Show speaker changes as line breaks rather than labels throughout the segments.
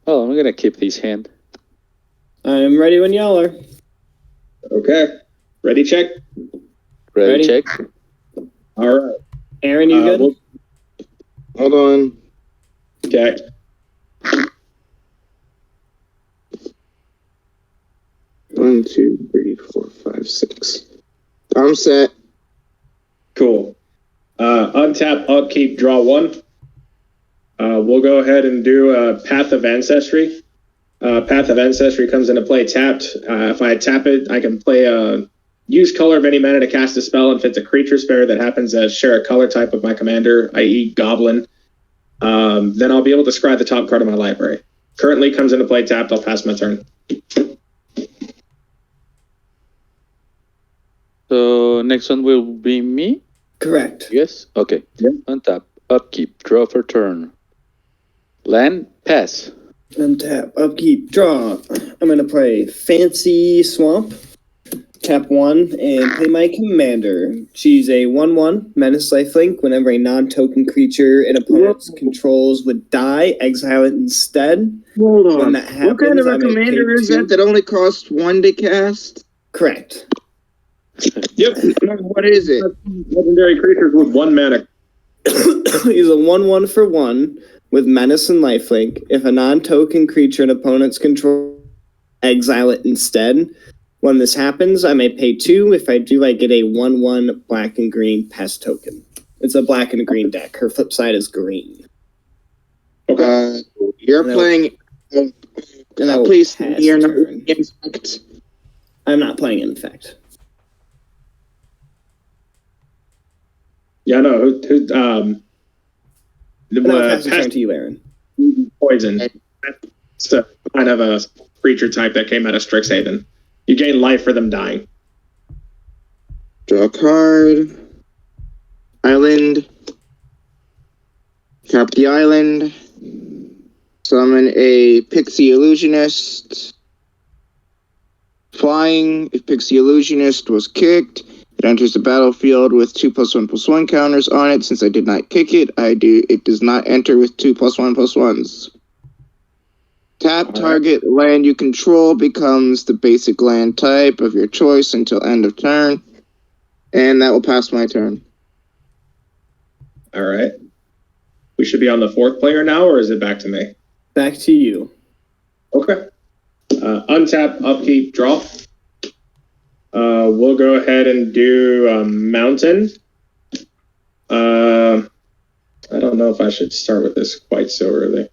Oh, I'm gonna keep this hand.
I'm ready when y'all are.
Okay. Ready, check?
Ready? Check.
All right.
Aaron, you good?
Hold on.
Okay.
One, two, three, four, five, six. I'm set.
Cool. Untap, upkeep, draw one. We'll go ahead and do Path of Ancestry. Path of Ancestry comes into play tapped. If I tap it, I can play use color of any mana to cast a spell, and if it's a creature spell that happens to share a color type with my commander, i.e. Goblin, then I'll be able to scry the top card of my library. Currently comes into play tapped. I'll pass my turn.
So next one will be me?
Correct.
Yes? Okay.
Yeah.
Untap, upkeep, draw for turn. Land, pass.
Untap, upkeep, draw. I'm going to play Fancy Swamp. Tap 1 and play my commander. She's a 1/1 menace lifelink. Whenever a non-token creature an opponent's controls would die, exile it instead.
Hold on.
When that happens,
what kind of a commander is that only costs 1 to cast?
Correct.
Yep.
What is it?
Legendary creatures with 1 mana.
He's a 1/1 for 1 with menace and lifelink. If a non-token creature an opponent's control, exile it instead. When this happens, I may pay 2. If I do, I get a 1/1 black and green pest token. It's a black and green deck. Her flip side is green.
You're playing... please, you're not Infect.
I'm not playing Infect.
Yeah, no.
Pass the turn to you, Aaron.
Poison. It's a kind of a creature type that came out of Strixhaven. You gain life for them dying.
Draw a card. Island. Tap the island. Summon a Pixie Illusionist. Flying. If Pixie Illusionist was kicked, it enters the battlefield with 2+1/+1 counters on it. Since I did not kick it, it does not enter with 2+1/+1s. Tap target land you control becomes the basic land type of your choice until end of turn. And that will pass my turn.
All right. We should be on the 4th player now, or is it back to me?
Back to you.
Okay. Untap, upkeep, draw. We'll go ahead and do Mountain. I don't know if I should start with this quite so early.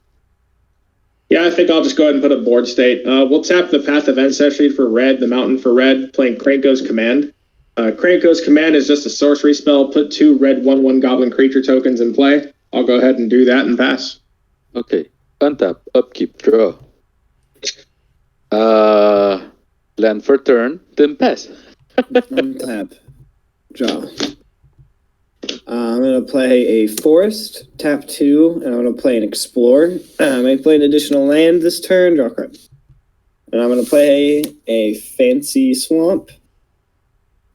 Yeah, I think I'll just go ahead and put a board state. We'll tap the Path of Ancestry for red, the Mountain for red, playing Krenko's Command. Krenko's Command is just a sorcery spell. Put 2 red 1/1 goblin creature tokens in play. I'll go ahead and do that and pass.
Okay. Untap, upkeep, draw. Land for turn, then pass.
Untap, draw. I'm going to play a Forest, tap 2, and I'm going to play an Explore. I may play an additional land this turn, draw a card. And I'm going to play a Fancy Swamp.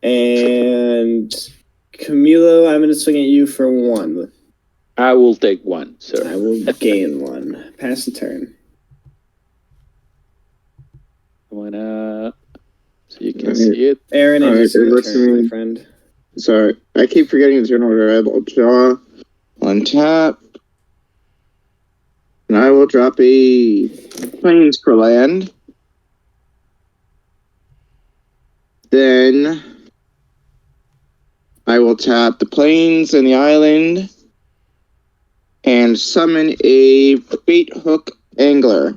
And Camilo, I'm going to swing at you for 1.
I will take 1, sir.
I will gain 1. Pass the turn.
So you can see it.
Aaron, it's your turn,
me.
my friend.
Sorry, I keep forgetting the turn order. I will draw on tap. And I will drop a Plains for land. Then I will tap the Plains and the island and summon a Bait Hook Angler.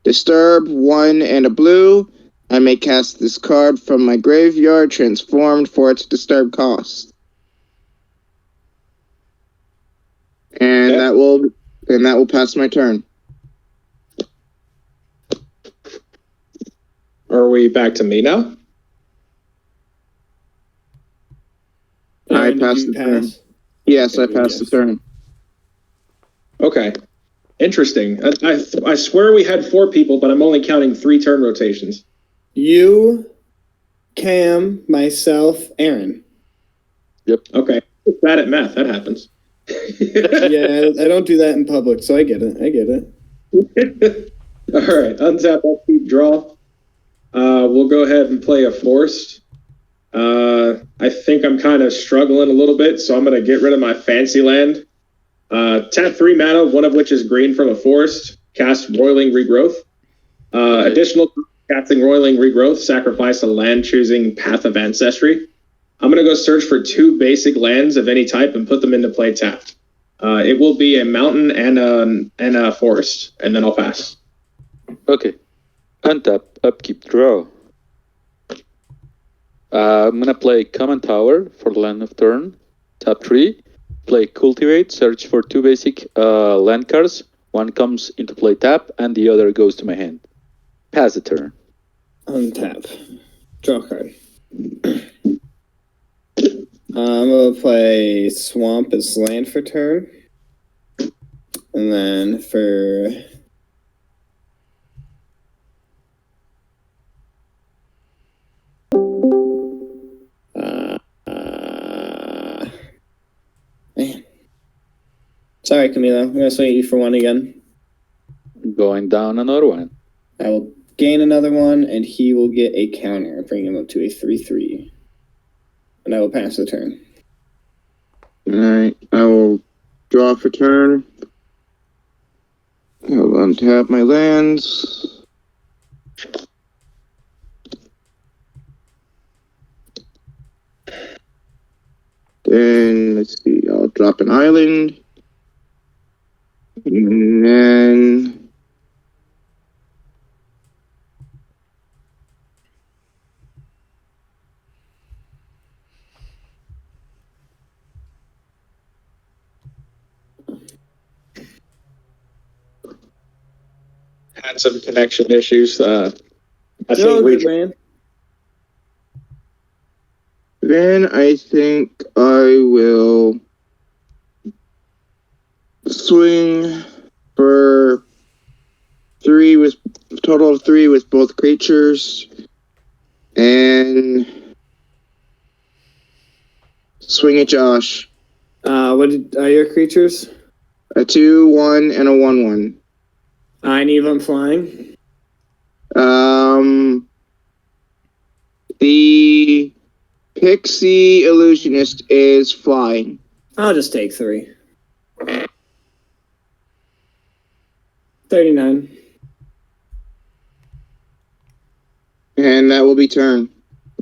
Disturb 1 and a blue. I may cast this card from my graveyard, transformed for its disturb cost. And that will pass my turn.
Are we back to me now?
I passed the turn. Yes, I passed the turn.
Okay. Interesting. I swear we had 4 people, but I'm only counting 3 turn rotations.
You, Cam, myself, Aaron.
Yep.
Okay. Bad at math. That happens.
Yeah, I don't do that in public, so I get it.
right, untap, upkeep, draw. We'll go ahead and play a forest. I think I'm kind of struggling a little bit, so I'm going to get rid of my fancy land. Tap 3 mana, one of which is green from a forest. Cast Roiling Regrowth. Additional casting Roiling Regrowth, sacrifice a land choosing Path of Ancestry. I'm going to go search for 2 basic lands of any type and put them into play tapped. It will be a mountain and a forest, and then I'll pass.
Okay. Untap, upkeep, draw. I'm gonna play Common Tower for land of turn. Tap 3. Play Cultivate, search for 2 basic land cards. One comes into play tap, and the other goes to my hand. Pass the turn.
Untap. Draw a card. I'm going to play Swamp as land for turn. And then for... man. Sorry, Camilo. I'm going to swing at you for 1 again.
Going down another one.
I will gain another 1, and he will get a counter, bring him up to a 3/3. And I will pass the turn.
Alright, I will draw for turn. I'll untap my lands. Then, let's see, I'll drop an island. And then...
Had some connection issues. I
No,
think
good man.
Then I think I will swing for 3 with total of 3 with both creatures, and swing at Josh.
What are your creatures?
A 2/1 and a 1/1.
I need them flying.
The Pixie Illusionist is flying.
I'll just take 3. 39.
And that will be turn.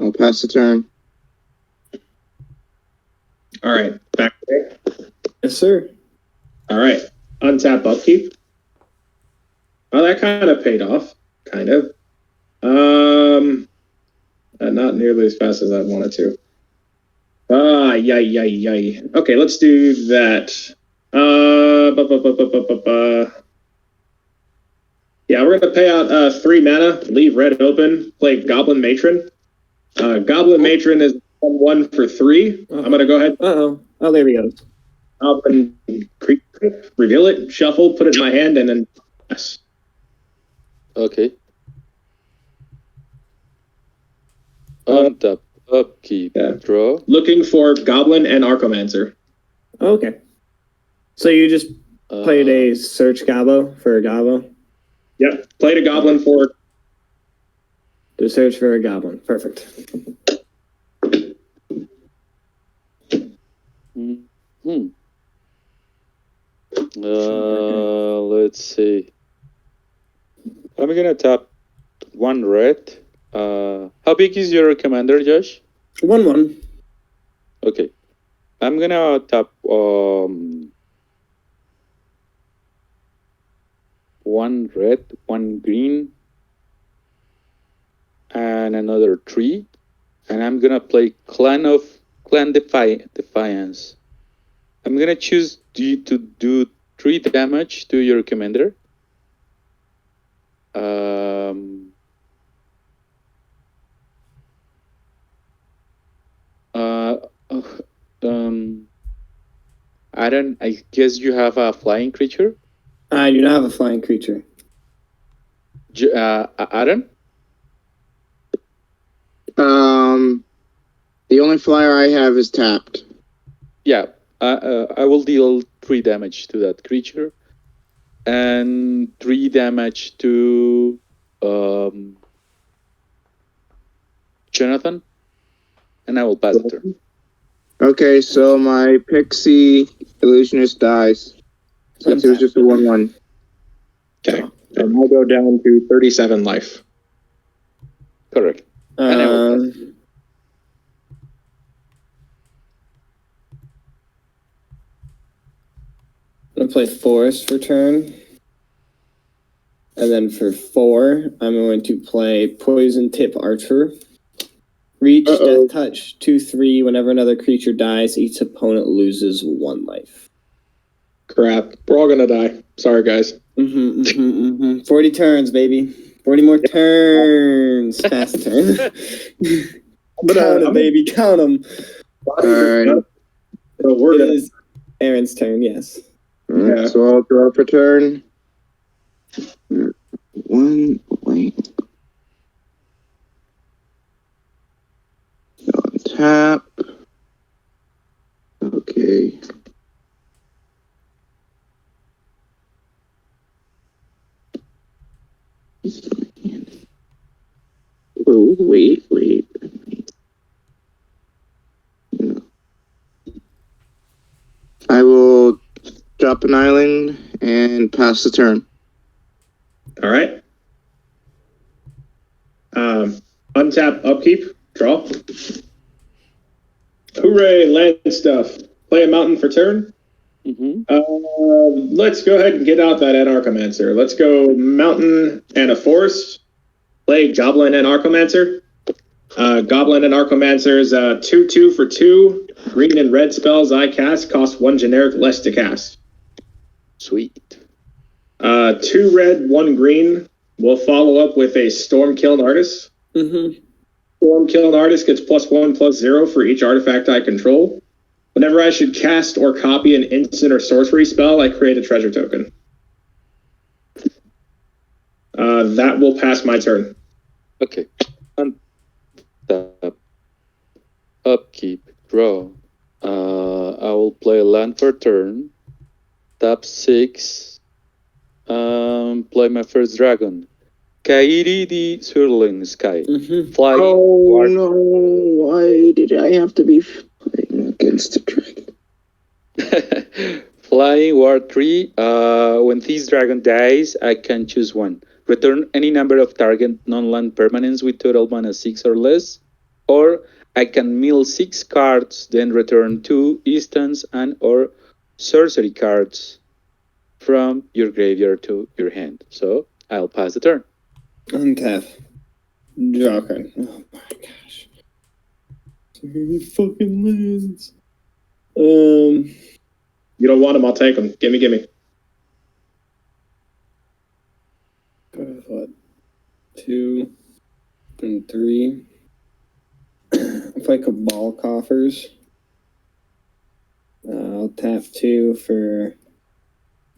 I'll pass the turn.
All right, back there.
Yes, sir.
All right, untap, upkeep. Oh, that kind of paid off. Kind of. Not nearly as fast as I wanted to. Yay. Okay, let's do that. Yeah, we're gonna pay out 3 mana, leave red open, play Goblin Matron. Goblin Matron is 1 for 3. I'm gonna go ahead.
Uh-oh. Oh, there he goes.
And reveal it, shuffle, put it in my hand, and then pass.
Okay. Untap, upkeep, draw.
Looking for Goblin Anarchomancer.
Okay. So you just played a search Gobbo for a Gobbo?
Yep, played a Goblin for...
To search for a Goblin. Perfect.
Let's see. I'm gonna tap 1 red. How big is your commander, Josh?
1/1.
Okay. I'm gonna tap 1 red, 1 green, and another 3. And I'm gonna play Clan Defiance. I'm gonna choose to do 3 damage to your commander. I guess you have a flying creature?
I do not have a flying creature.
Aaron?
The only flyer I have is tapped.
Yeah, I will deal 3 damage to that creature. and 3 damage to Jonathan, and I will pass the turn.
Okay, so my Pixie Illusionist dies. Since it was just a 1/1.
Okay. And I'll go down to 37 life.
Correct. And I will pass.
I'm gonna play Forest for turn. And then for 4, I'm going to play Poison Tip Archer. Reach, Death Touch, 2/3. Whenever another creature dies, each opponent loses 1 life.
Crap. We're all gonna die. Sorry, guys.
40 turns, baby. 40 more turns. Fast turn. Count them, baby. Count them.
Alright.
So
It is Aaron's turn, yes.
Alright, so I'll draw for turn. 1, wait. Go on tap. Okay. Oh, wait. No. I will drop an island and pass the turn.
All right. Untap, upkeep, draw. Hooray, land stuff. Play a mountain for turn. Let's go ahead and get out that Anarchomancer. Let's go mountain and a forest. Play Goblin Anarchomancer. Goblin Anarchomancer is 2/2 for 2. Green and red spells I cast cost 1 generic less to cast.
Sweet.
2 red, 1 green. We'll follow up with a Stormkiln Artist. Stormkiln Artist gets +1/+0 for each artifact I control. Whenever I should cast or copy an instant or sorcery spell, I create a treasure token. That will pass my turn.
Okay. Untap. Upkeep. Draw. I will play a land for turn. Tap 6. Play my first dragon. Kairi the Swirling Sky. Flying.
Oh no, why did I have to be playing against the dragon?
Flying Ward 3. When this dragon dies, I can choose one. Return any number of target non-land permanents with total mana 6 or less. Or I can mill 6 cards, then return 2 instants and or sorcery cards from your graveyard to your hand. So I'll pass the turn.
Untap. Draw a card. Oh my gosh. So many fucking lands.
You don't want them, I'll take them. Gimme.
What? 2 and 3. If I Cabal Coffers, I'll tap 2 for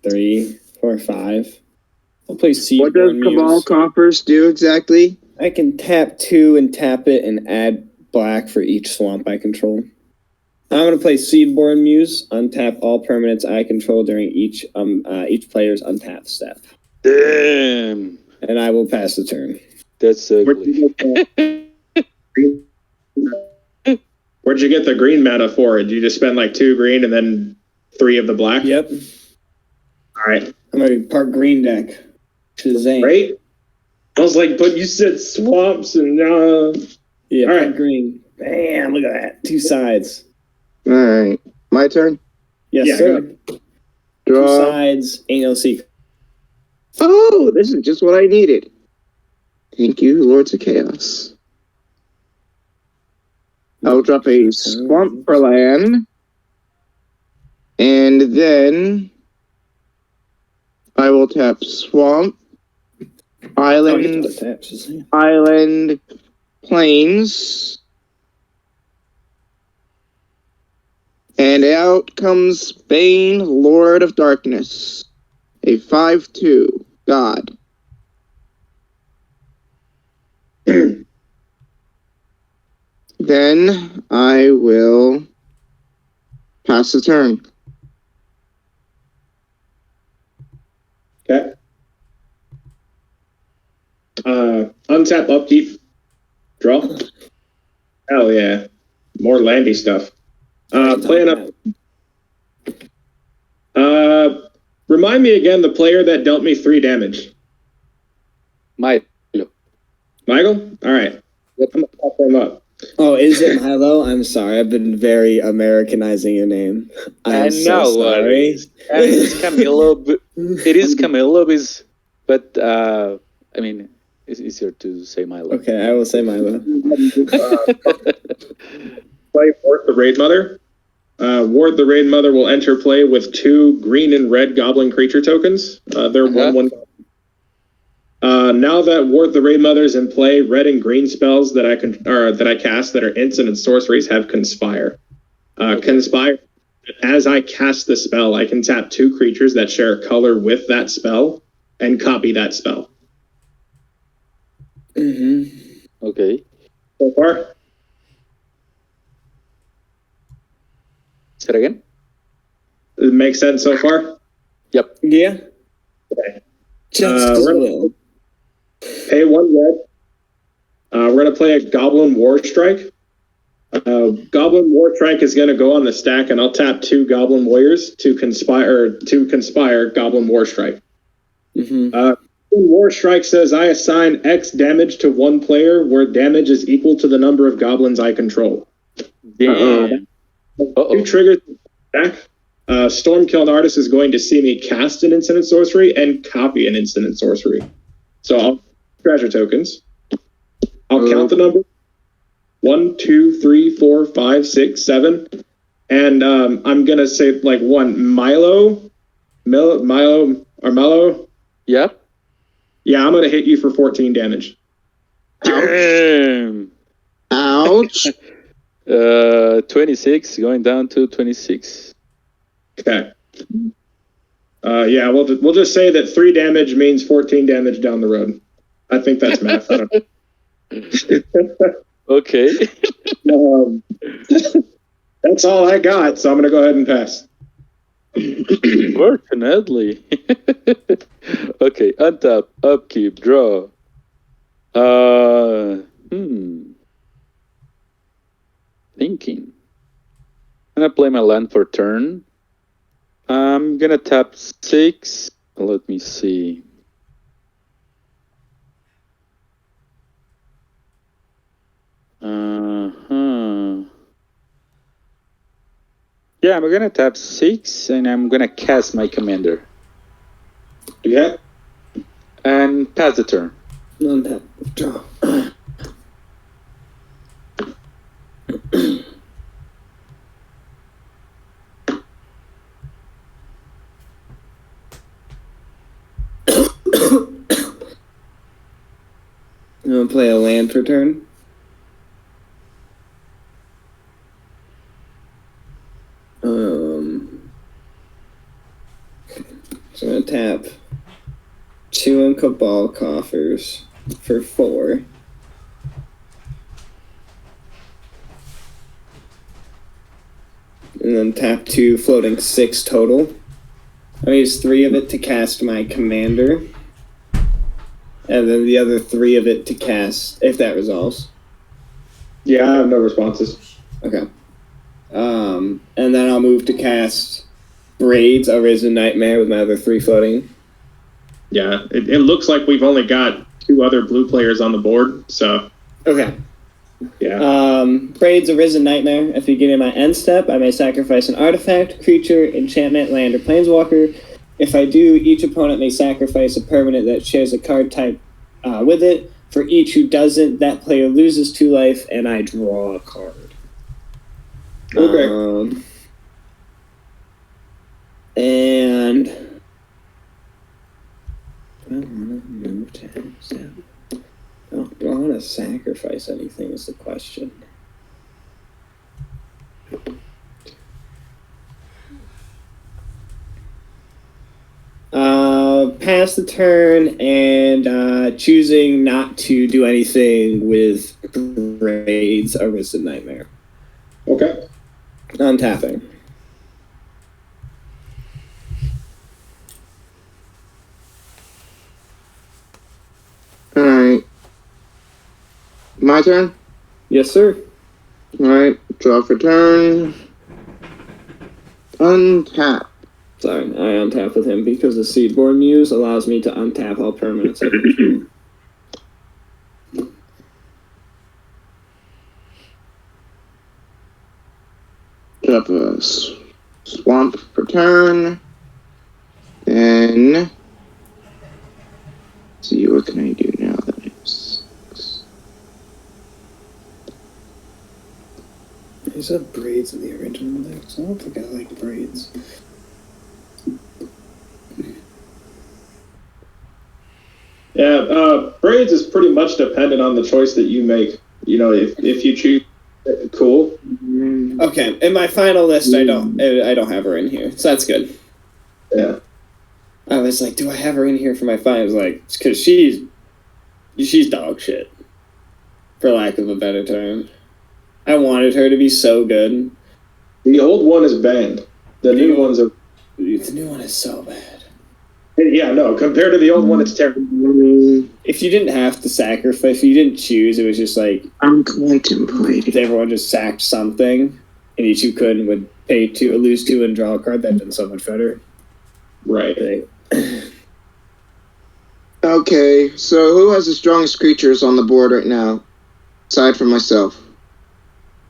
3, 4, 5. I'll play Seed.
What does Cabal Coffers do exactly?
I can tap 2 and tap it and add black for each swamp I control. I'm going to play Seedborn Muse, untap all permanents I control during each player's untap step.
Damn.
And I will pass the turn.
That's ugly.
Where'd you get the green mana for it? Did you just spend like 2 green and then 3 of the black?
Yep.
All right.
I'm going to park green deck. Shazam.
Right? I was like, but you said swamps and
yeah,
all right.
Park green. Bam, look at that. 2 sides.
Alright. My turn?
Yes,
Yeah,
sir.
Draw.
2 sides, ain't no secret.
Oh, this is just what I needed. Thank you, Lords of Chaos. I'll drop a Swamp for land. And then I will tap Swamp, Island, Island, Plains. And out comes Bane, Lord of Darkness. A 5/2 God. Then I will pass the turn.
Okay. Untap, upkeep, draw. Hell yeah. More landy stuff. Playing up. Remind me again the player that dealt me 3 damage.
Milo.
Michael? All right.
Yep.
I'm going to pop him up.
Oh, is it Milo? I'm sorry. I've been very Americanizing your name. I'm so sorry.
And it's Camilo. It is Camilo, but I mean, it's easier to say Milo.
Okay, I will say Milo.
Play Ward the Raid Mother. Ward the Raid Mother will enter play with 2 green and red goblin creature tokens. They're 1/1. Now that Ward the Raid Mother is in play, red and green spells that I cast that are instant and sorceries have Conspire. Conspire. As I cast the spell, I can tap 2 creatures that share a color with that spell and copy that spell.
Mm-hmm.
Okay.
So far,
Say it again.
does it make sense so far?
Yep.
Yeah.
Okay.
Just as well.
Pay 1 red. We're going to play a Goblin Warstrike. Goblin Warstrike is going to go on the stack, and I'll tap 2 Goblin Warriors to conspire Goblin Warstrike.
Mm-hmm.
Goblin Warstrike says I assign X damage to 1 player where damage is equal to the number of goblins I control.
Damn.
2 triggers back. Stormkiln Artist is going to see me cast an instant sorcery and copy an instant sorcery. So I'll treasure tokens. I'll count the number 1, 2, 3, 4, 5, 6, 7, and I'm gonna say like 1 Milo.
Yeah.
Yeah, I'm gonna hit you for 14 damage.
Damn.
Ouch.
26 going down to 26.
Okay. Yeah, we'll just say that 3 damage means 14 damage down the road. I think that's math. I don't know.
Okay.
That's all I got, so I'm going to go ahead and pass.
Fortunately. Okay, untap, upkeep, draw. Thinking. I'm gonna play my land for turn. I'm gonna tap 6. Let me see. Yeah, I'm gonna tap 6 and I'm gonna cast my commander.
Yeah.
And pass the turn.
Untap. Draw. I'm gonna play a land for turn. So I'm gonna tap 2 on Cabal Coffers for 4. And then tap 2 floating 6 total. I'll use 3 of it to cast my commander. And then the other 3 of it to cast, if that resolves.
Yeah, I have no responses.
Okay. And then I'll move to cast Braids, Arisen Nightmare with my other 3 floating.
Yeah, it looks like we've only got 2 other blue players on the board, so
Okay.
yeah.
Braids, Arisen Nightmare. At the beginning of my end step, I may sacrifice an artifact, creature, enchantment, land, or planeswalker. If I do, each opponent may sacrifice a permanent that shares a card type with it. For each who doesn't, that player loses 2 life, and I draw a card.
Okay.
And I want to move to end step. Oh, do I want to sacrifice anything is the question. Pass the turn and choosing not to do anything with Braids, Arisen Nightmare.
Okay.
Non-tapping.
My turn?
Yes, sir.
Alright, draw for turn. Untap.
Sorry, I untap with him because the Seedborn Muse allows me to untap all permanents.
Drop a swamp for turn. Then, let's see, what can I do now that I have 6?
Is that braids in the original decks? I don't think I like braids.
Yeah, braids is pretty much dependent on the choice that you make. You know, if you choose, cool.
Okay, in my final list, I don't have her in here, so that's good.
Yeah.
I was like, do I have her in here for my final? I was like, because she's dog shit, for lack of a better term. I wanted her to be so good.
The old one is banned. The new ones are.
The new one is so bad.
Yeah, no. Compared to the old one, it's terrible.
If you didn't have to sacrifice, if you didn't choose, it was just like
I'm contemplating.
if everyone just sacked something, and each who could would pay 2, lose 2, and draw a card. That'd been so much better.
Right.
Okay, so who has the strongest creatures on the board right now? Aside from myself.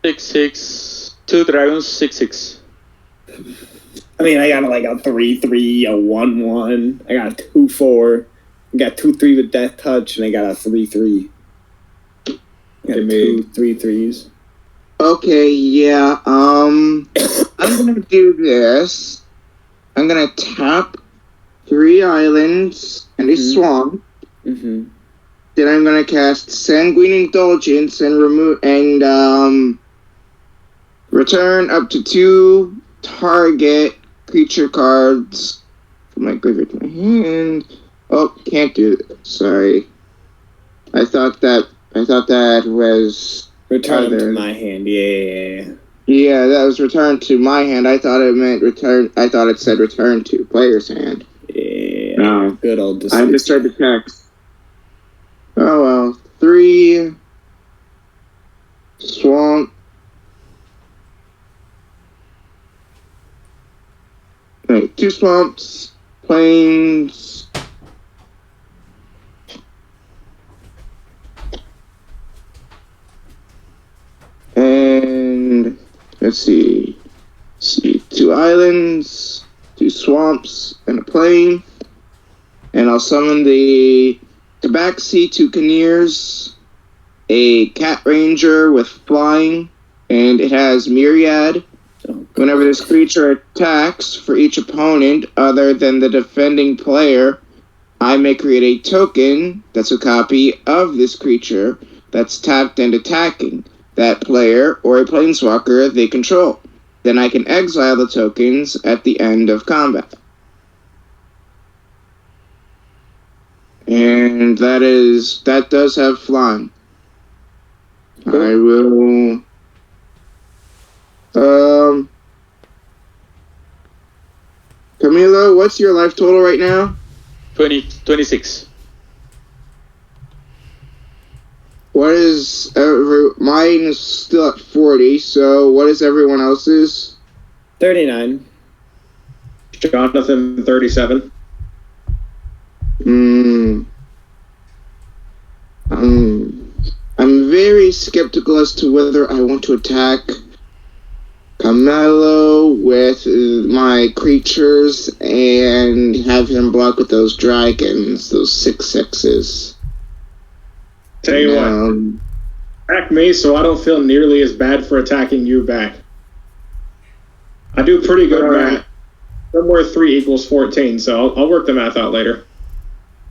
6/6. 2 dragons. 6/6.
I mean, I got like a 3/3, a 1/1. I got a 2/4. I got 2/3 with Death Touch, and I got a 3/3. I got 2 3/3s.
Okay, yeah, I'm gonna do this. I'm gonna tap 3 islands and a swamp.
Mm-hmm.
Then I'm gonna cast Sanguine Indulgence and return up to 2 target creature cards from my graveyard to my hand. Oh, can't do it. Sorry. I thought that was
Return to my hand. Yeah.
Yeah, that was return to my hand. I thought it meant return. I thought it said return to player's hand.
Yeah.
No.
Good old.
I misread the text. Oh well. 3 swamp. Wait, 2 swamps, plains. And let's see. 2 islands, 2 swamps, and a plain. And I'll summon the Tabaxi Toucaneers, a Cat Ranger with flying, and it has Myriad. Whenever this creature attacks for each opponent other than the defending player, I may create a token that's a copy of this creature that's tapped and attacking that player or a planeswalker they control. Then I can exile the tokens at the end of combat. And that does have flying. Cool. I will Camilo, what's your life total right now?
26.
What is mine is still at 40, so what is everyone else's?
39.
Jonathan, 37.
I'm very skeptical as to whether I want to attack Camelo with my creatures and have him block with those dragons, those 6/6s.
Tell you what, attack me so I don't feel nearly as bad for attacking you back. I do pretty good math. Somewhere 3 equals 14, so I'll work the math out later.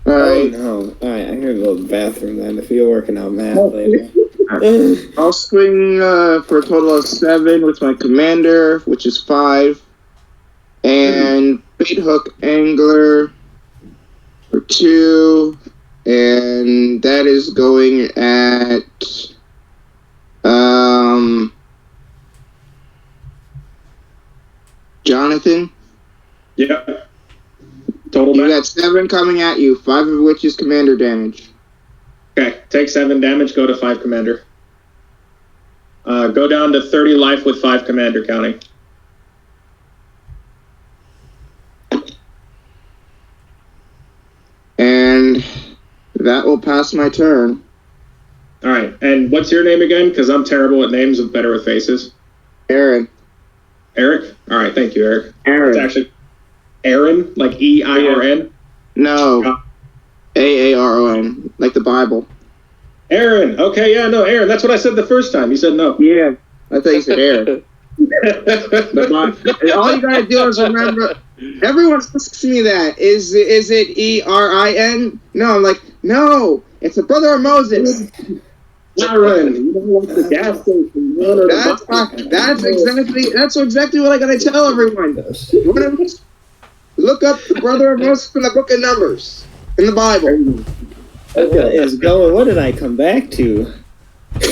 Alright.
Oh no. Alright, I'm gonna go to the bathroom then if you're working out math later.
I'll swing for a total of 7 with my commander, which is 5. And Bait Hook Angler for 2. And that is going at Jonathan.
Yep. Total
You
damage.
got 7 coming at you, 5 of which is commander damage.
Okay, take 7 damage, go to 5 commander. Go down to 30 life with 5 commander counting.
And that will pass my turn.
All right, and what's your name again? Because I'm terrible at names, I'm better with faces.
Aaron.
Eric? All right, thank you, Eric.
Aaron.
It's actually Aaron, like E-I-R-N?
No. A-A-R-O-N, like the Bible.
Aaron. Okay, yeah, no, Aaron. That's what I said the first time. You said no.
Yeah. I thought you said Aaron. All you gotta do is remember. Everyone asks me that. Is it E-R-I-N? No, I'm like, no. It's the brother of Moses.
Aaron. You don't want the gas station.
That's exactly what I gotta tell everyone. You wanna look up the brother of Moses in the book of Numbers in the Bible.
What is going? What did I come back to?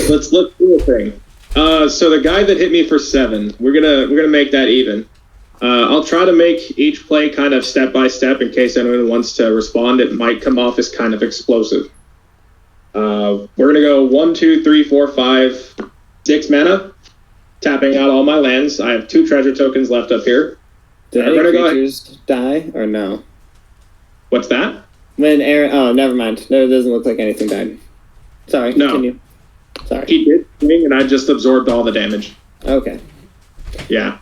Let's do a thing. So the guy that hit me for 7, we're gonna make that even. I'll try to make each play kind of step by step in case anyone wants to respond. It might come off as kind of explosive. We're gonna go 1, 2, 3, 4, 5, 6 mana, tapping out all my lands. I have 2 treasure tokens left up here.
Did any creatures die or no?
What's that?
When Aaron, oh, never mind. No, it doesn't look like anything died. Sorry, continue. Sorry.
He did swing, and I just absorbed all the damage.
Okay.
Yeah.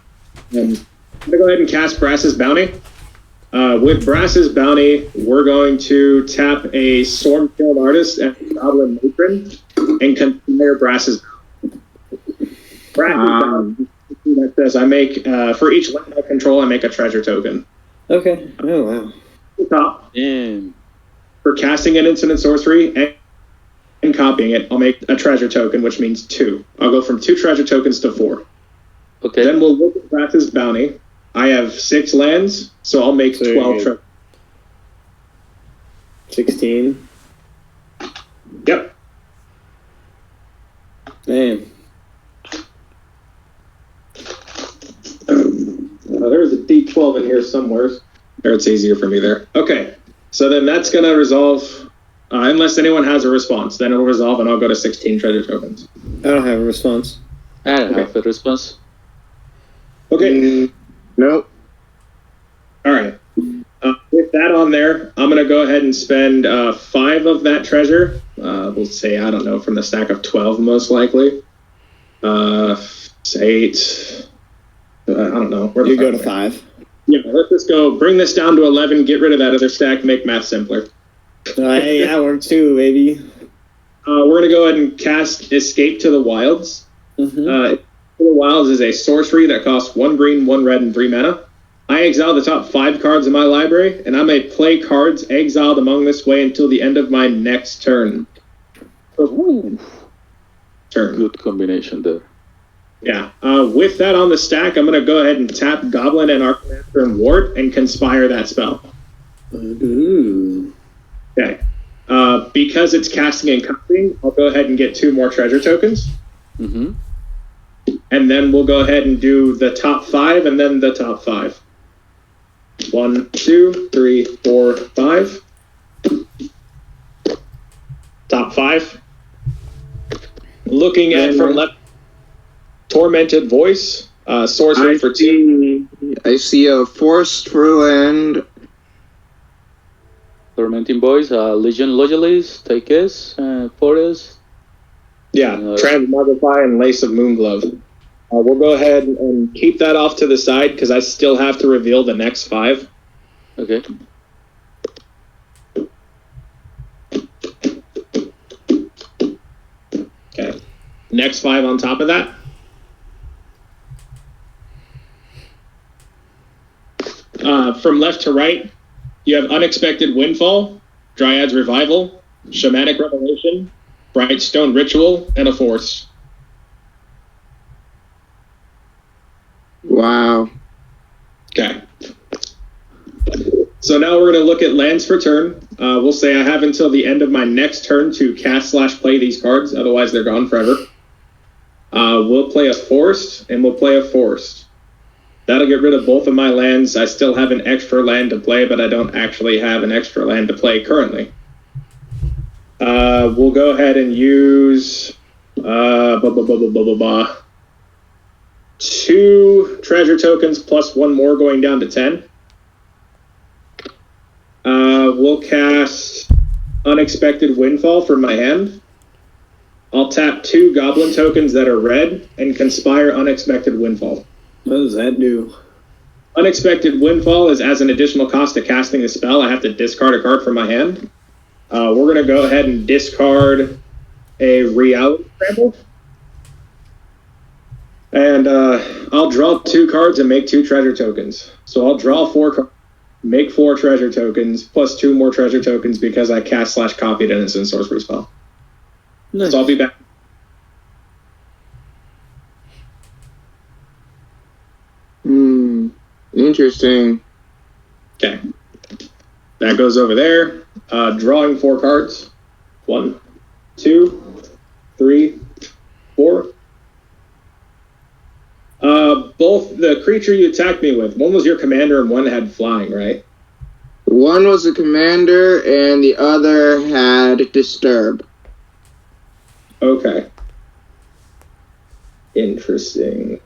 I'm going to go ahead and cast Brass's Bounty. With Brass's Bounty, we're going to tap a Stormfield Artist and Goblin Matron and consider Brass's Bounty. Like this. I make, for each land I control, I make a treasure token.
Okay. Oh, wow.
Top.
Damn.
For casting an instant sorcery and copying it, I'll make a treasure token, which means 2. I'll go from 2 treasure tokens to 4.
Okay.
Then we'll look at Brass's Bounty. I have 6 lands, so I'll make 12 treasure.
16.
Yep.
Man.
There's a D12 in here somewhere. There, it's easier for me there. Okay, so then that's going to resolve, unless anyone has a response, then it'll resolve and I'll go to 16 treasure tokens.
I don't have a response.
I don't have a response.
Okay.
Nope.
All right. With that on there, I'm going to go ahead and spend 5 of that treasure. We'll say, I don't know, from the stack of 12 most likely. 8. I don't know.
You go to 5.
Yeah, let's just go. Bring this down to 11. Get rid of that other stack. Make math simpler.
Hey, that works too, baby.
We're going to go ahead and cast Escape to the Wilds.
Mm-hmm.
Escape to the Wilds is a sorcery that costs 1 green, 1 red, and 3 mana. I exile the top 5 cards in my library, and I may play cards exiled among this way until the end of my next turn.
Ooh.
Turn.
Good combination there.
Yeah. With that on the stack, I'm going to go ahead and tap Goblin Anarchomancer and Ward and conspire that spell.
Ooh.
Okay. Because it's casting and copying, I'll go ahead and get 2 more treasure tokens.
Mm-hmm.
And then we'll go ahead and do the top 5 and then the top 5. 1, 2, 3, 4, 5. Top 5. Looking at from left, Tormented Voice, sorcery for 2.
I see a forest for land.
Tormenting Boys, Legion Loyalist, Takes, Forest.
Yeah, Transmogrify and Lace of Moonglove. We'll go ahead and keep that off to the side because I still have to reveal the next 5.
Okay.
Okay. Next 5 on top of that. From left to right, you have Unexpected Windfall, Dryad's Revival, Shamanic Revelation, Brightstone Ritual, and a Force.
Wow.
Okay. So now we're going to look at lands for turn. We'll say I have until the end of my next turn to cast/play these cards, otherwise they're gone forever. We'll play a Forest, and we'll play a Forest. That'll get rid of both of my lands. I still have an extra land to play, but I don't actually have an extra land to play currently. We'll go ahead and use 2 treasure tokens plus 1 more, going down to 10. We'll cast Unexpected Windfall from my hand. I'll tap 2 goblin tokens that are red and conspire Unexpected Windfall.
What does that do?
Unexpected Windfall is as an additional cost to casting the spell, I have to discard a card from my hand. We're going to go ahead and discard a Reality Trample. And I'll draw 2 cards and make 2 treasure tokens. So I'll draw 4 cards, make 4 treasure tokens, plus 2 more treasure tokens because I cast/copied an instant sorcery spell.
Nice.
So I'll be back.
Interesting.
Okay. That goes over there. Drawing 4 cards. 1, 2, 3, 4. Both the creature you attacked me with, one was your commander and one had flying, right?
One was a commander and the other had disturb.
Okay. Interesting.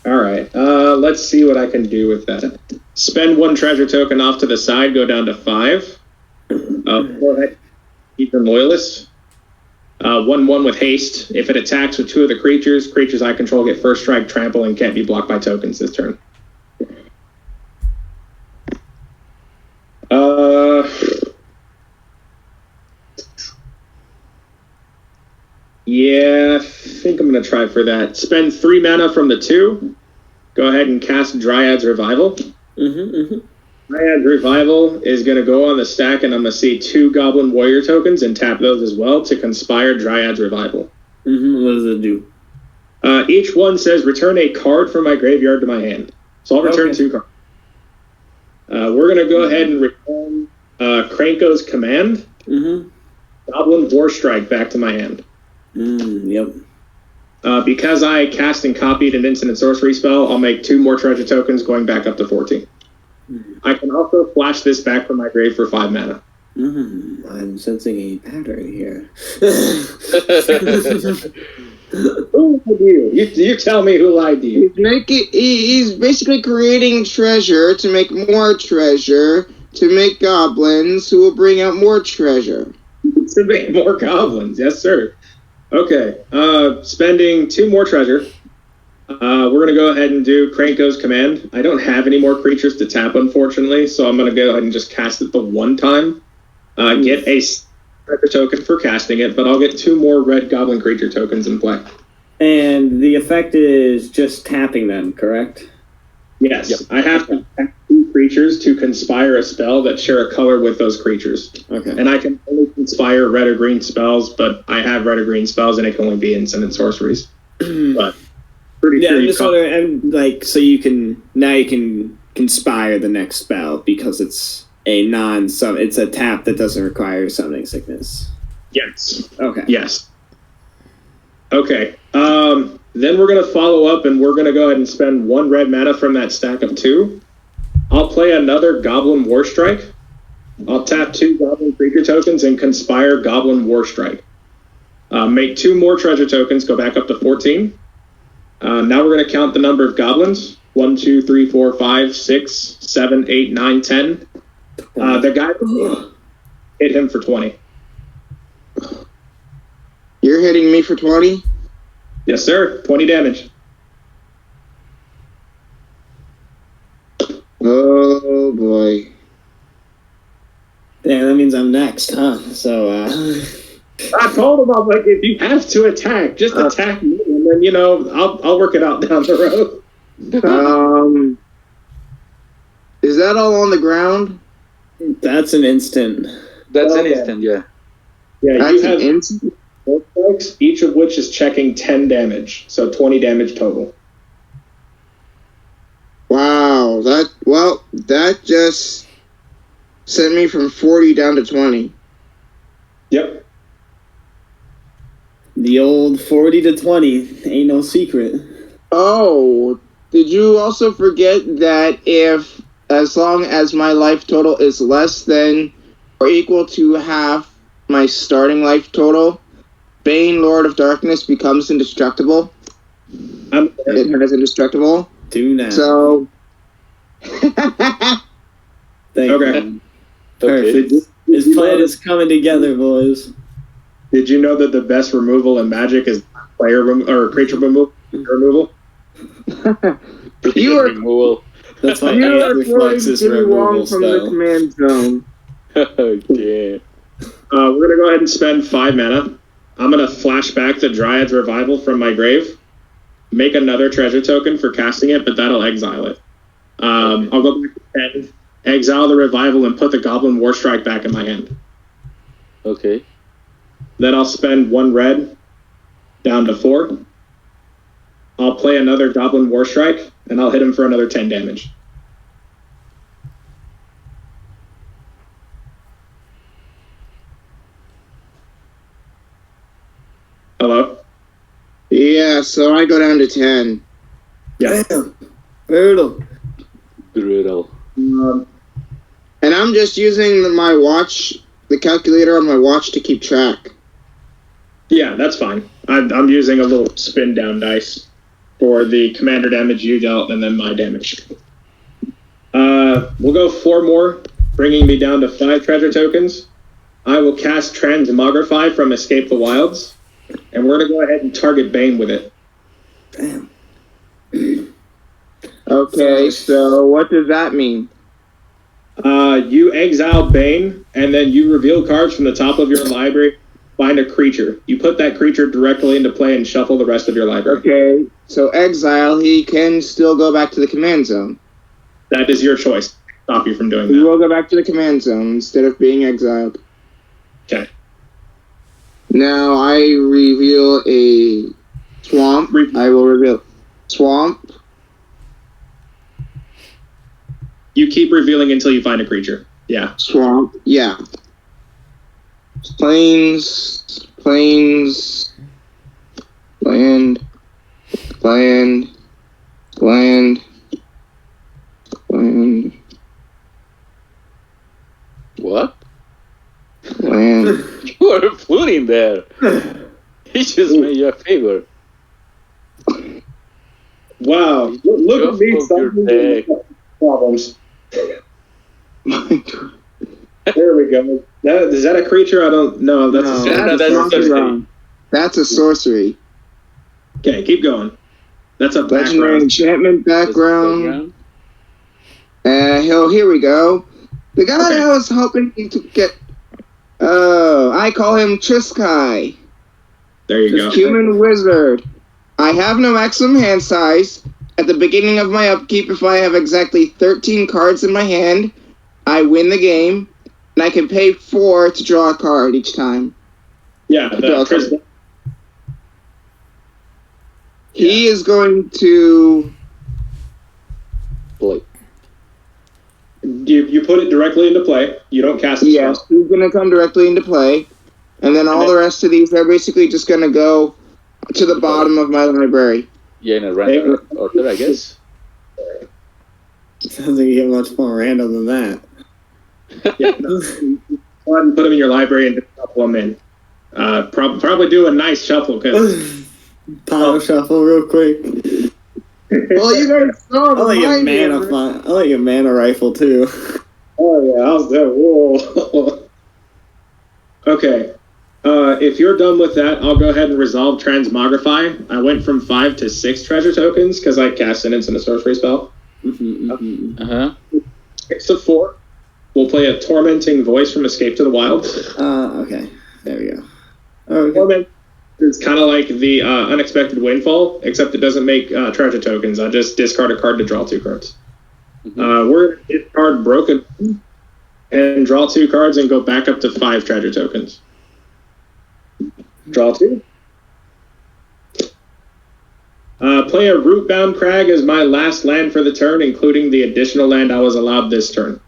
Alright, let's see what I can do with that. Spend 1 treasure token off to the side, go down to 5. Go ahead, Ethan Loyalist. 1/1 with haste. If it attacks with 2 of the creatures I control get first strike, trample, and can't be blocked by tokens this turn. Yeah, I think I'm going to try for that. Spend 3 mana from the 2. Go ahead and cast Dryad's Revival. Dryad's Revival is going to go on the stack, and I'm going to see 2 Goblin Warrior tokens and tap those as well to conspire Dryad's Revival.
What does it do?
Each one says return a card from my graveyard to my hand. So I'll return 2 cards. We're going to go ahead and return Krenko's Command. Goblin Warstrike back to my hand.
Yep.
Because I cast and copied an instant and sorcery spell, I'll make 2 more treasure tokens going back up to 14. I can also flash this back from my grave for 5 mana.
I'm sensing a pattern here.
Who lied to you? You tell me who lied to you.
He's basically creating treasure to make more treasure to make goblins who will bring out more treasure.
To make more goblins, yes sir. Okay, spending 2 more treasure. We're going to go ahead and do Krenko's Command. I don't have any more creatures to tap, unfortunately, so I'm going to go ahead and just cast it the 1 time. Get a treasure token for casting it, but I'll get 2 more red goblin creature tokens in play.
And the effect is just tapping them, correct?
Yes,
Yep.
I have to tap 2 creatures to conspire a spell that share a color with those creatures.
Okay.
And I can only conspire red or green spells, but I have red or green spells, and it can only be instant and sorceries. But pretty
Yeah,
sure
I'm
you
just wondering, so you can conspire the next spell because it's it's a tap that doesn't require summoning sickness.
Yes.
Okay.
Yes. Okay. Then we're going to follow up, and we're going to go ahead and spend 1 red mana from that stack of 2. I'll play another Goblin Warstrike. I'll tap 2 Goblin creature tokens and conspire Goblin Warstrike. Make 2 more treasure tokens, go back up to 14. Now we're going to count the number of goblins. 1, 2, 3, 4, 5, 6, 7, 8, 9, 10. The guy hit him for 20.
You're hitting me for 20?
Yes, sir. 20 damage.
Oh, boy.
Yeah, that means I'm next, huh? So,
I told him, I was like, if you have to attack, just attack me, and then, I'll work it out down the road.
Is that all on the ground?
that's an instant.
That's an
Okay.
instant, yeah.
Yeah,
That's
you
an
have
instant?
4 strikes, each of which is checking 10 damage, so 20 damage total.
Wow, that just sent me from 40 down to 20.
Yep.
The old 40 to 20 ain't no secret.
Oh, did you also forget that as long as my life total is less than or equal to half my starting life total, Bane, Lord of Darkness, becomes indestructible. It has indestructible.
Do now.
So.
Okay.
Perfect. This plan is coming together, boys.
Did you know that the best removal in Magic is or creature removal?
You are
removal.
That's why
You are
Reflex is
Jimmy Wong
removal
from the
spell.
command zone.
Oh, damn.
We're going to go ahead and spend 5 mana. I'm going to flash back to Dryad's Revival from my grave. Make another treasure token for casting it, but that'll exile it. I'll go back to 10, exile the Revival, and put the Goblin Warstrike back in my hand.
Okay.
Then I'll spend 1 red down to 4. I'll play another Goblin Warstrike, and I'll hit him for another 10 damage. Hello?
Yeah, so I go down to 10.
Yeah.
Damn. Brutal.
Brutal.
And I'm just using my watch, the calculator on my watch to keep track.
Yeah, that's fine. I'm using a little spin down dice for the commander damage you dealt and then my damage. We'll go 4 more, bringing me down to 5 treasure tokens. I will cast Transmogrify from Escape the Wilds, and we're going to go ahead and target Bane with it.
Damn.
Okay, so what does that mean?
You exile Bane, and then you reveal cards from the top of your library. Find a creature. You put that creature directly into play and shuffle the rest of your library.
Okay, so exile, he can still go back to the command zone.
That is your choice. Stop you from doing
He
that.
will go back to the command zone instead of being exiled.
Okay.
Now I reveal a swamp. I will reveal swamp.
You keep revealing until you find a creature. Yeah.
Swamp, yeah. Plains, land,
What?
land.
You are floating there. He just made you a favor.
Wow. Look at me
Go for your
solving
day.
problems. There we go. Is that a creature? I don't know. That's
No.
a
That's
That's,
a sorcery.
That's a sorcery.
Okay, keep going. That's a
Legendary
background.
enchantment background. Here we go. The guy
Okay.
I was hoping to get. Oh, I call him Triskai.
There you go.
Human wizard. I have no maximum hand size. At the beginning of my upkeep, if I have exactly 13 cards in my hand, I win the game, and I can pay 4 to draw a card each time.
Yeah,
He is going to...
Play.
you put it directly into play. You don't cast it.
Yes, he's going to come directly into play. And then all the rest of these are basically just going to go to the bottom of my library.
Yeah, in a random order, I guess.
Sounds like you get much more random than that.
Yeah, no. Go ahead and put them in your library and just shuffle them in. Probably do a nice shuffle because
Power shuffle real quick.
Well, you guys saw
I
the
like your
library.
mana. I like your mana rifle too.
oh yeah, I was there. Whoa. Okay. If you're done with that, I'll go ahead and resolve Transmogrify. I went from 5 to 6 treasure tokens because I cast Sentence and a sorcery spell.
Uh-huh.
6 to 4. We'll play a Tormenting Voice from Escape to the Wilds.
Okay. There we go. Okay.
Torment is kind of like the Unexpected Windfall, except it doesn't make treasure tokens. I just discard a card to draw 2 cards. We're going to discard Broken and draw 2 cards and go back up to 5 treasure tokens. Draw 2. Play a Rootbound Crag as my last land for the turn, including the additional land I was allowed this turn.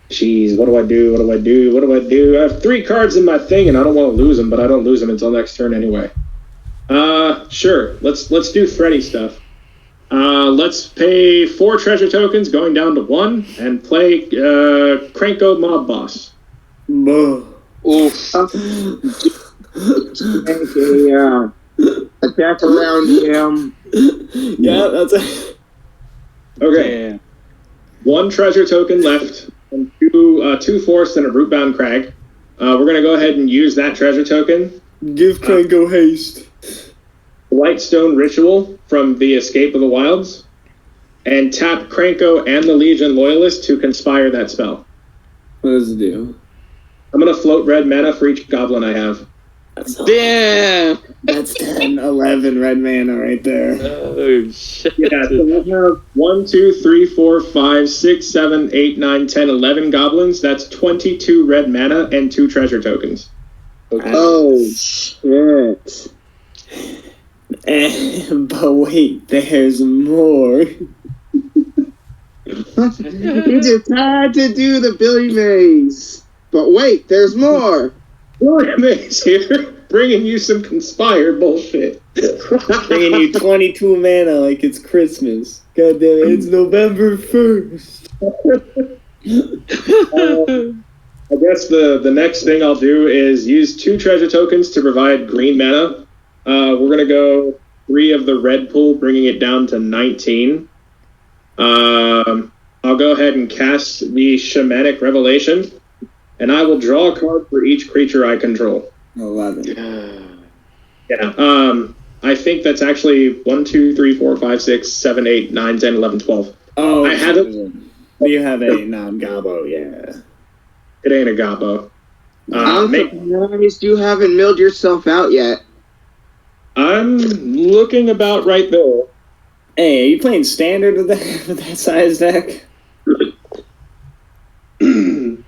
Jeez, what do I do? I have 3 cards in my thing, and I don't want to lose them, but I don't lose them until next turn anyway. Sure. Let's do thready stuff. Let's pay 4 treasure tokens, going down to 1, and play Krenko Mob Boss.
Oof.
Attack around him.
Yeah, that's it.
Okay.
Yeah.
1 treasure token left, and 2 force and a rootbound crag. We're going to go ahead and use that treasure token.
Give Krenko haste.
Whitestone Ritual from the Escape of the Wilds, and tap Krenko and the Legion Loyalist to conspire that spell.
What does it do?
I'm going to float red mana for each goblin I have.
Damn!
That's 10, 11 red mana right there.
Oh, shit.
Yeah, so we have 1, 2, 3, 4, 5, 6, 7, 8, 9, 10, 11 goblins. That's 22 red mana and 2 treasure tokens.
Okay.
Oh, shit.
But wait, there's more.
You just had to do the Billy Mays. But wait, there's more.
William Mays here, bringing you some conspired bullshit.
Bringing you 22 mana like it's Christmas. God damn it, it's November 1st.
I guess the next thing I'll do is use 2 treasure tokens to provide green mana. We're going to go 3 of the red pool, bringing it down to 19. I'll go ahead and cast the Shamanic Revelation, and I will draw a card for each creature I control.
11.
Yeah. I think that's actually 1, 2, 3, 4, 5, 6, 7, 8, 9, 10, 11, 12.
Oh,
I have it.
You have a non-gobbo, yeah.
It ain't a gobbo.
I'm surprised you haven't milled yourself out yet.
I'm looking about right there.
Hey, are you playing standard with that size deck?
1,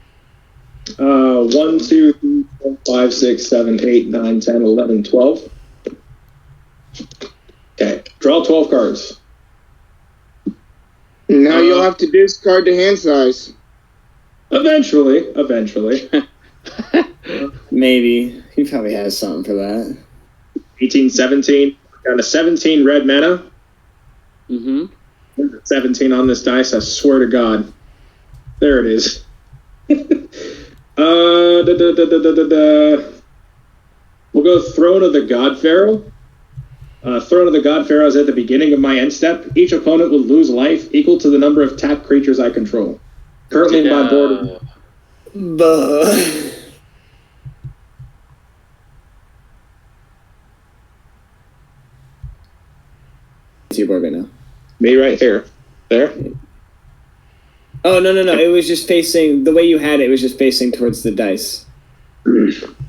2, 3, 4, 5, 6, 7, 8, 9, 10, 11, 12. Okay, draw 12 cards.
Now you'll have to discard the hand size.
Eventually.
Maybe. He probably has something for that.
18, 17. Got a 17 red mana.
Mm-hmm.
17 on this dice, I swear to God. There it is. We'll go Throne of the God Pharaoh. Throne of the God Pharaoh is at the beginning of my end step. Each opponent will lose life equal to the number of tapped creatures I control. Currently, my board.
It's your board right now.
Me right here. There.
Oh, no. It was just facing, the way you had it was just facing towards the dice.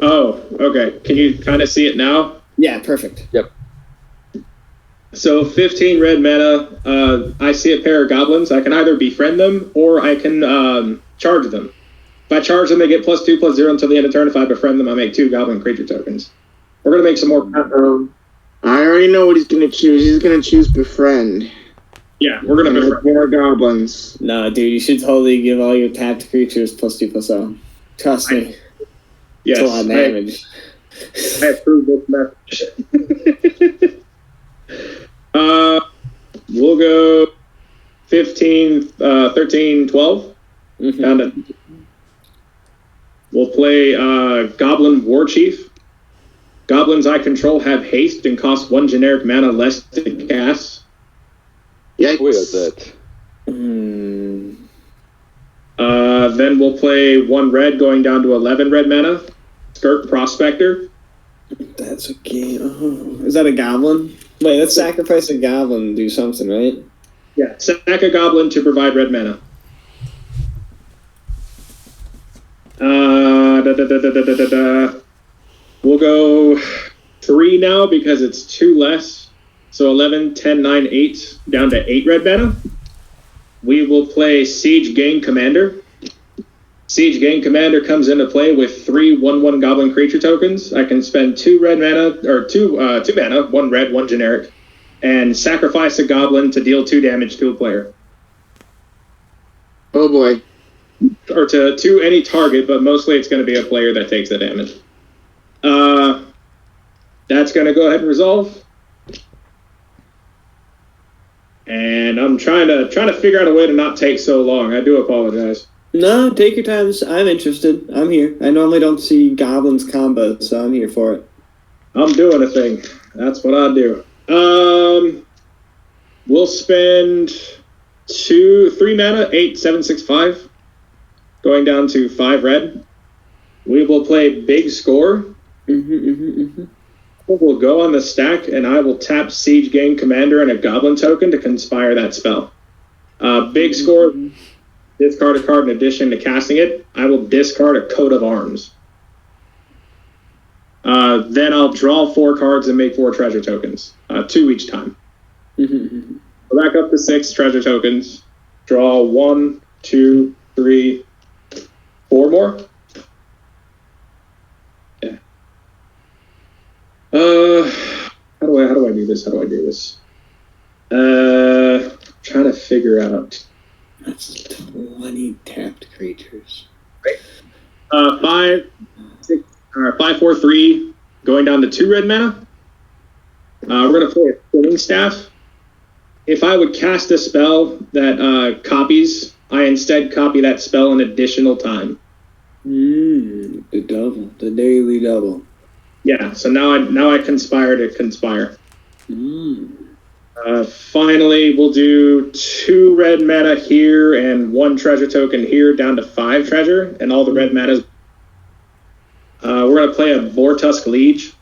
Oh, okay. Can you kind of see it now?
Yeah, perfect.
Yep.
So 15 red mana. I see a pair of goblins. I can either befriend them or I can charge them. If I charge them, they get +2/+0 until the end of turn. If I befriend them, I make 2 goblin creature tokens. We're going to make some more.
I already know what he's going to choose. He's going to choose Befriend.
Yeah, we're going to befriend.
4 goblins.
No, dude, you should totally give all your tapped creatures +2/+0. Trust me.
Yes,
It's a lot of damage.
I approve this message. We'll go 15, 13, 12.
Mm-hmm.
Down to. We'll play Goblin Warchief. Goblins I control have haste and cost 1 generic mana less to cast.
Yikes.
Wait at that.
Then we'll play 1 red going down to 11 red mana. Skirt Prospector.
That's okay. Oh. Is that a goblin? Wait, let's sacrifice a goblin and do something, right?
Yeah, sack a goblin to provide red mana. We'll go 3 now because it's 2 less. So 11, 10, 9, 8, down to 8 red mana. We will play Siege Gang Commander. Siege Gang Commander comes into play with 3 1/1 goblin creature tokens. I can spend 2 red mana, or 2 mana, 1 red, 1 generic, and sacrifice a goblin to deal 2 damage to a player.
Oh boy.
Or to any target, but mostly it's going to be a player that takes the damage. That's going to go ahead and resolve. And I'm trying to figure out a way to not take so long. I do apologize.
No, take your time. I'm interested. I'm here. I normally don't see goblins combos, so I'm here for it.
I'm doing a thing. That's what I do. We'll spend 3 mana, 8, 7, 6, 5. Going down to 5 red. We will play Big Score. We'll go on the stack, and I will tap Siege Gang Commander and a Goblin token to conspire that spell. Big Score, discard a card in addition to casting it. I will discard a Coat of Arms. Then I'll draw 4 cards and make 4 treasure tokens. 2 each time. Go back up to 6 treasure tokens. Draw 1, 2, 3, 4 more. Yeah. How do I do this? Trying to figure out.
That's 20 tapped creatures.
Right. 5, 6, 5, 4, 3, going down to 2 red mana. We're gonna play a Spinning Staff. If I would cast a spell that copies, I instead copy that spell an additional time.
The double, the daily double.
Yeah, so now I conspire to conspire. Finally, we'll do 2 red mana here and 1 treasure token here, down to 5 treasure, and all the red manas. We're going to play a Vortusk Liege.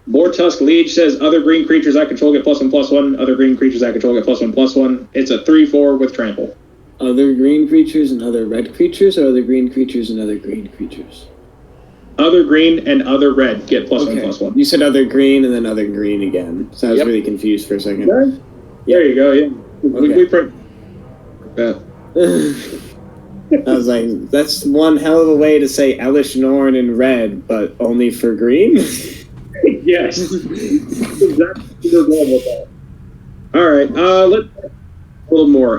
Vortusk Liege says other green creatures I control get +1/+1. Other green creatures I control get +1/+1. It's a 3/4 with trample.
Other green creatures and other red creatures, or other green creatures and other green creatures?
Other green and other red get +1/+1.
You said other green and then other green again. So I was really confused for a second.
There you go, yeah. We print that.
I was like, that's one hell of a way to say Elish Norn in red, but only for green?
Yes. Exactly. All right. Let's a little more.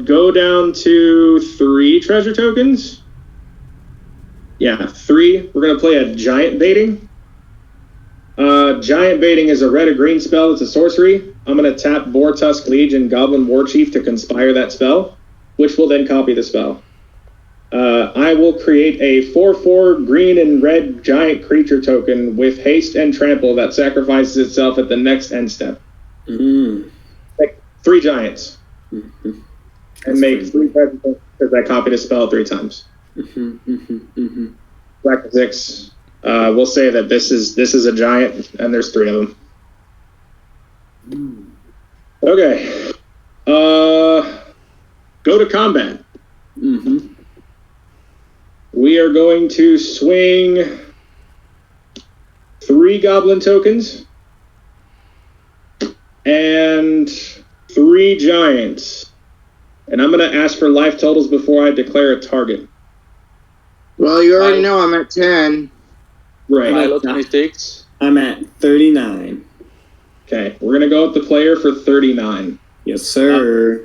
Go down to 3 treasure tokens. Yeah, 3. We're gonna play a Giant Baiting. Giant Baiting is a red or green spell. It's a sorcery. I'm gonna tap Vortusk Liege and Goblin Warchief to conspire that spell, which will then copy the spell. I will create a 4/4 green and red giant creature token with haste and trample that sacrifices itself at the next end step. Like 3 giants. And make 3 treasure tokens because I copied a spell 3 times. Black 6. We'll say that this is a giant, and there's 3 of them. Okay. Go to combat. We are going to swing 3 goblin tokens and 3 giants. And I'm going to ask for life totals before I declare a target.
Well, you already know I'm at 10.
Right.
Milo 26.
I'm at 39.
Okay, we're going to go with the player for 39.
Yes, sir.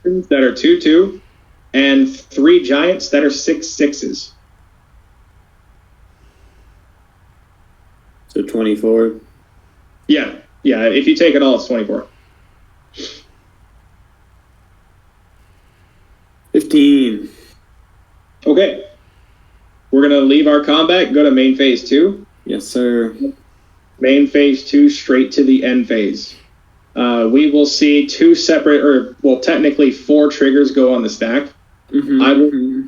That are 2/2. And 3 giants that are 6/6s.
So 24.
Yeah. If you take it all, it's 24.
15.
Okay. We're going to leave our combat, go to main phase 2.
Yes, sir.
Main phase 2 straight to the end phase. We will see 2 separate, technically 4 triggers go on the stack. I will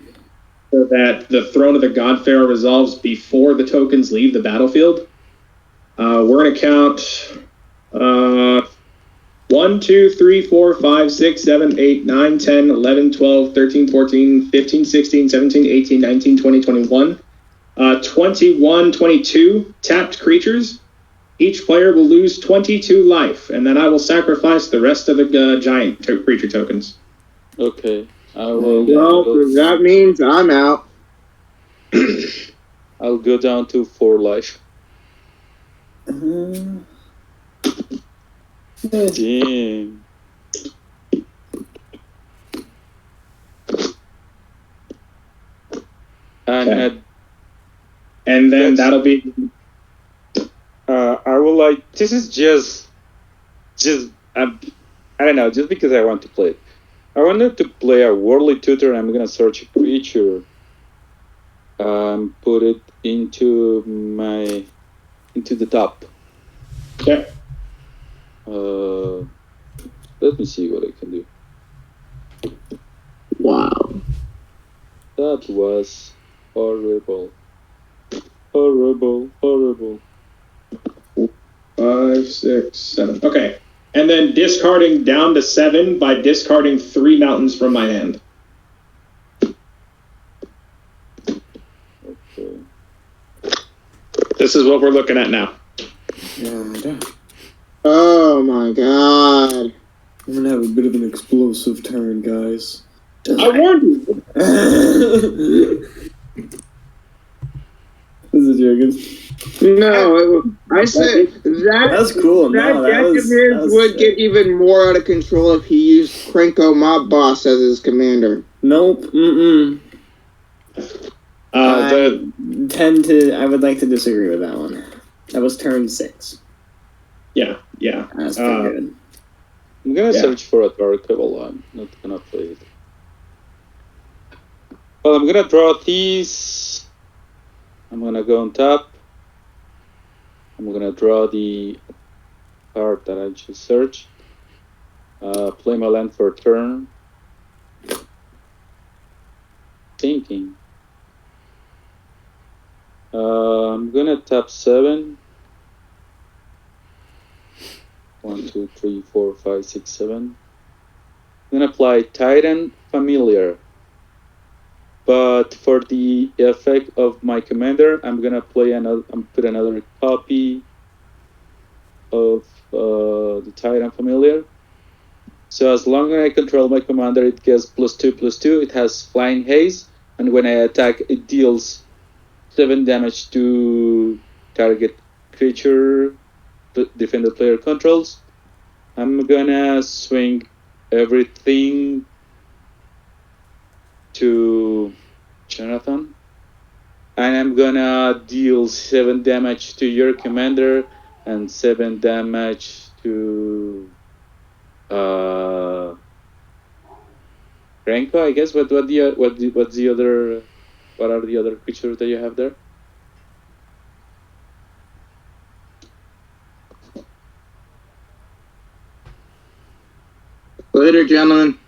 so that the Throne of the God Pharaoh resolves before the tokens leave the battlefield. We're going to count 1, 2, 3, 4, 5, 6, 7, 8, 9, 10, 11, 12, 13, 14, 15, 16, 17, 18, 19, 20, 21. 21, 22 tapped creatures. Each player will lose 22 life, and then I will sacrifice the rest of the giant creature tokens.
Okay. I will.
Well, that means I'm out.
I'll go down to 4 life. Damn.
And then that'll be.
I will like. This is just. I don't know, just because I want to play it. I wanted to play a Worldly Tutor. I'm gonna search a creature. Put it into the top.
Okay.
Let me see what I can do.
Wow.
That was horrible. Horrible.
5, 6, 7. Okay. And then discarding down to 7 by discarding 3 mountains from my hand.
Okay.
This is what we're looking at now.
Oh my god.
I'm gonna have a bit of an explosive turn, guys.
I warned you.
This is Jurgen.
No, I said that.
That's cool.
That
No,
deck
that
of
was
his would get even more out of control if he used Krenko Mob Boss as his commander.
Nope.
The
I would like to disagree with that one. That was turn 6.
yeah.
That's pretty good.
I'm gonna
Yeah.
search for a Darkable. I'm not gonna play it. Well, I'm gonna draw these. I'm gonna go on top. I'm gonna draw the card that I just searched. Play my land for a turn. Thinking. I'm gonna tap 7. 1, 2, 3, 4, 5, 6, 7. I'm gonna apply Titan Familiar. But for the effect of my commander, I'm gonna play put another copy of the Titan Familiar. So as long as I control my commander, it gets +2/+2. It has Flying Haze, and when I attack, it deals 7 damage to target creature defender player controls. I'm gonna swing everything to Jonathan, and I'm gonna deal 7 damage to your commander and 7 damage to Krenko, I guess. What are the other creatures that you have there?
Later, gentlemen.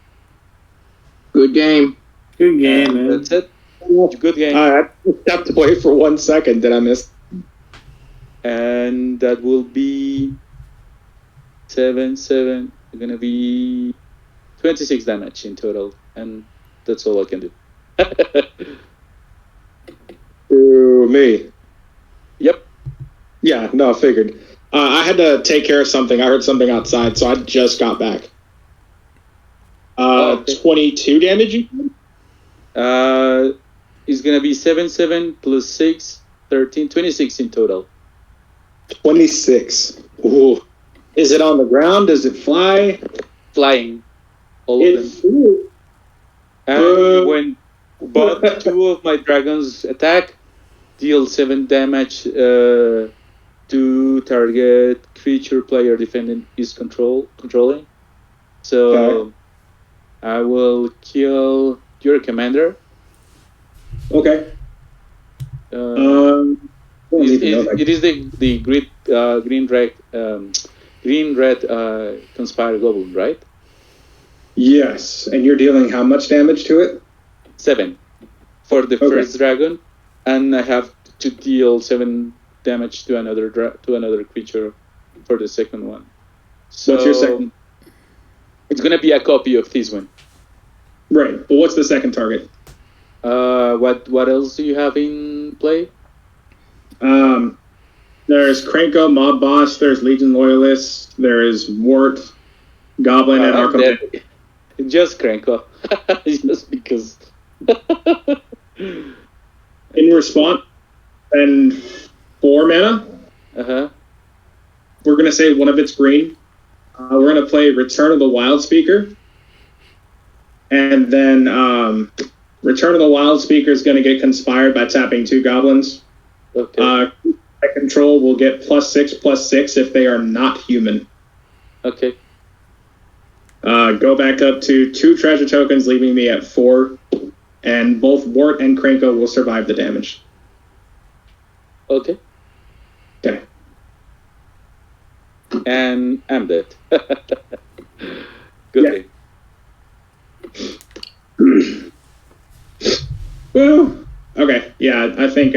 Good game.
Good game, man.
That's it. Good game.
I stepped away for 1 second. Did I miss?
And that will be 7. Gonna be 26 damage in total, and that's all I can do.
To me.
Yep.
Yeah, no, I figured. I had to take care of something. I heard something outside, so I just got back.
Okay.
22 damage?
It's gonna be 7 plus 6, 13, 26 in total.
26. Ooh. Is it on the ground? Does it fly?
Flying. All of them.
Ooh.
And when both 2 of my dragons attack, deal 7 damage to target creature player defending is controlling. So
Okay.
I will kill your commander.
Okay.
It is the green red conspire goblin, right?
Yes, and you're dealing how much damage to it?
7 for the
Okay.
first dragon, and I have to deal 7 damage to another creature for the second one. So
What's your second?
It's gonna be a copy of this one.
Right, but what's the second target?
What else do you have in play?
There's Krenko, Mob Boss, there's Legion Loyalist, there is Wart, Goblin Anarchomancer.
Just Krenko. Just because.
In response, and 4 mana, we're going to say one of it's green. We're going to play Return of the Wild Speaker. And then Return of the Wild Speaker is going to get conspired by tapping 2 goblins.
Okay.
Control will get +6/+6 if they are not human.
Okay.
Go back up to 2 treasure tokens, leaving me at 4. And both Wart and Krenko will survive the damage.
Okay.
Okay.
And I'm dead. Good thing.
Woo! Okay, yeah, I think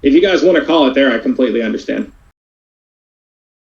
if you guys want to call it there, I completely understand.